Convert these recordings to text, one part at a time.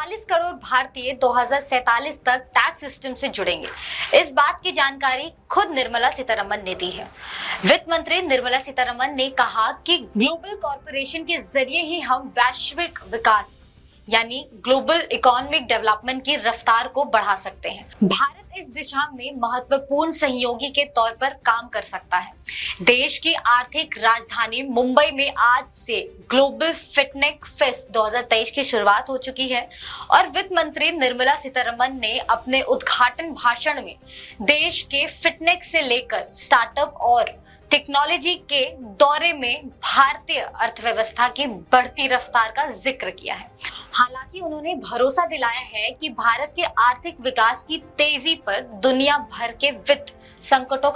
45 करोड़ भारतीय 2047 तक tax system से जुड़ेंगे। इस बात की जानकारी खुद निर्मला सीतारमण ने दी है। वित्त मंत्री निर्मला सीतारमण ने कहा कि ग्लोबल कॉर्पोरेशन के जरिए ही हम वैश्विक विकास यानी ग्लोबल इकोनॉमिक डेवलपमेंट की रफ्तार को बढ़ा सकते हैं। भारत इस दिशा में महत्वपूर्ण सहयोगी के तौर पर काम कर सकता है। देश की आर्थिक राजधानी मुंबई में आज से ग्लोबल फिटनेक फेस्ट 2023 की शुरुआत हो चुकी है और वित्त मंत्री निर्मला सीतारमण ने अपने उद्घाटन भाषण में देश के फिटनेक से लेकर स्टार्टअप और टेक्नोलॉजी के दौरे में भारतीय अर्थव्यवस्था की बढ़ती रफ्तार का जिक्र किया है। हालांकि उन्होंने भरोसा दिलाया है कि भारत के आर्थिक विकास की तेजी पर दुनिया भर के वित्त संकटों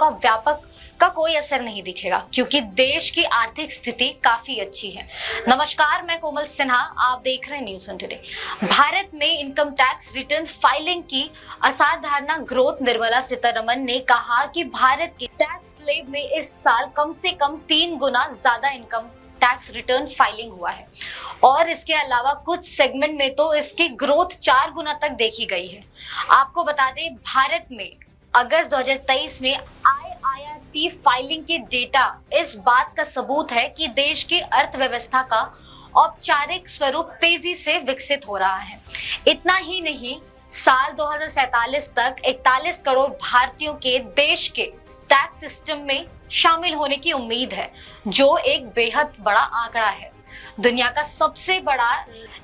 का कोई असर नहीं दिखेगा, क्योंकि देश की आर्थिक स्थिति काफी अच्छी है। नमस्कार, मैं कोमल सिन्हा, आप देख रहे हैं न्यूज़ ऑन टुडे। भारत में इनकम टैक्स रिटर्न फाइलिंग की असाधारण ग्रोथ। निर्मला सीतारमण ने कहा कि भारत के टैक्स स्लैब में इस साल कम से कम 3 गुना ज्यादा इनकम टैक्स रिटर्न फाइलिंग हुआ है और इसके अलावा कुछ सेगमेंट में तो इसकी ग्रोथ 4 गुना तक देखी गई है। आपको बता दें, भारत में अगस्त 2023 में IIRT फाइलिंग के डेटा इस बात का सबूत है कि देश की अर्थव्यवस्था का औपचारिक स्वरूप तेजी से विकसित हो रहा है। इतना ही नहीं, साल 2047 तक 41 करोड़ भारतीयों के देश के टैक्स सिस्टम में शामिल होने की उम्मीद है, जो एक बेहद बड़ा आंकड़ा है। दुनिया का सबसे बड़ा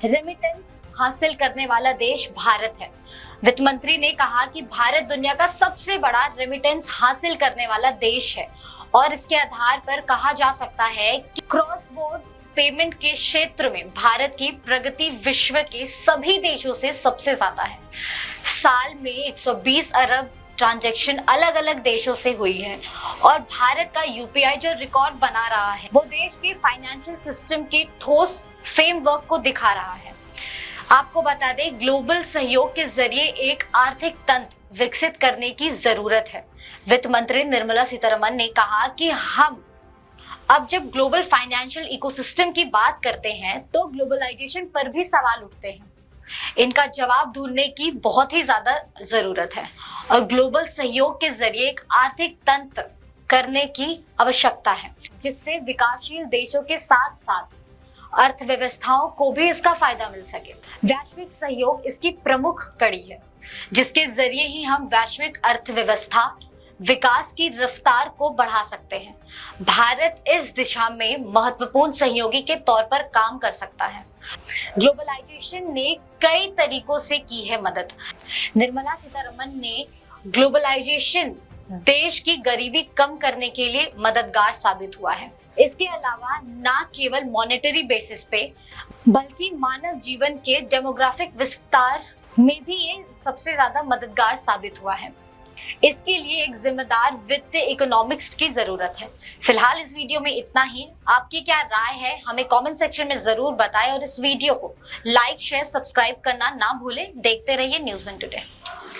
रेमिटेंस हासिल करने वाला देश भारत है। वित्त मंत्री ने कहा कि भारत दुनिया का सबसे बड़ा रेमिटेंस हासिल करने वाला देश है और इसके आधार पर कहा जा सकता है कि क्रॉस बोर्ड पेमेंट के क्षेत्र में भारत की प्रगति विश्व के सभी देशों से सबसे ज्यादा है। साल में 120 अरब ट्रांजैक्शन अलग अलग देशों से हुई है और भारत का यूपीआई जो रिकॉर्ड बना रहा है, वो देश के फाइनेंशियल सिस्टम के ठोस फ्रेमवर्क को दिखा रहा है। आपको बता दें, ग्लोबल सहयोग के जरिए एक आर्थिक तंत्र विकसित करने की जरूरत है। वित्त मंत्री निर्मला सीतारमण ने कहा कि हम अब जब ग्लोबल फाइनेंशियल इकोसिस्टम की बात करते हैं तो ग्लोबलाइजेशन पर भी सवाल उठते हैं। इनका जवाब ढूंढने की बहुत ही ज्यादा जरूरत है और ग्लोबल सहयोग के जरिए एक आर्थिक तंत्र करने की आवश्यकता है, जिससे विकासशील देशों के साथ साथ अर्थव्यवस्थाओं को भी इसका फायदा मिल सके। वैश्विक सहयोग इसकी प्रमुख कड़ी है, जिसके जरिए ही हम वैश्विक अर्थव्यवस्था विकास की रफ्तार को बढ़ा सकते हैं। भारत इस दिशा में महत्वपूर्ण सहयोगी के तौर पर काम कर सकता है। ग्लोबलाइजेशन ने कई तरीकों से की है मदद। निर्मला सीतारमण ने ग्लोबलाइजेशन देश की गरीबी कम करने के लिए मददगार साबित हुआ है। इसके अलावा न केवल मॉनेटरी बेसिस पे बल्कि मानव जीवन के डेमोग्राफिक विस्तार में भी ये सबसे ज्यादा मददगार साबित हुआ है। इसके लिए एक जिम्मेदार वित्तीय इकोनॉमिक्स की जरूरत है। फिलहाल इस वीडियो में इतना ही। आपकी क्या राय है, हमें कमेंट सेक्शन में जरूर बताएं और इस वीडियो को लाइक, शेयर, सब्सक्राइब करना ना भूलें। देखते रहिए न्यूज़ ऑन टुडे।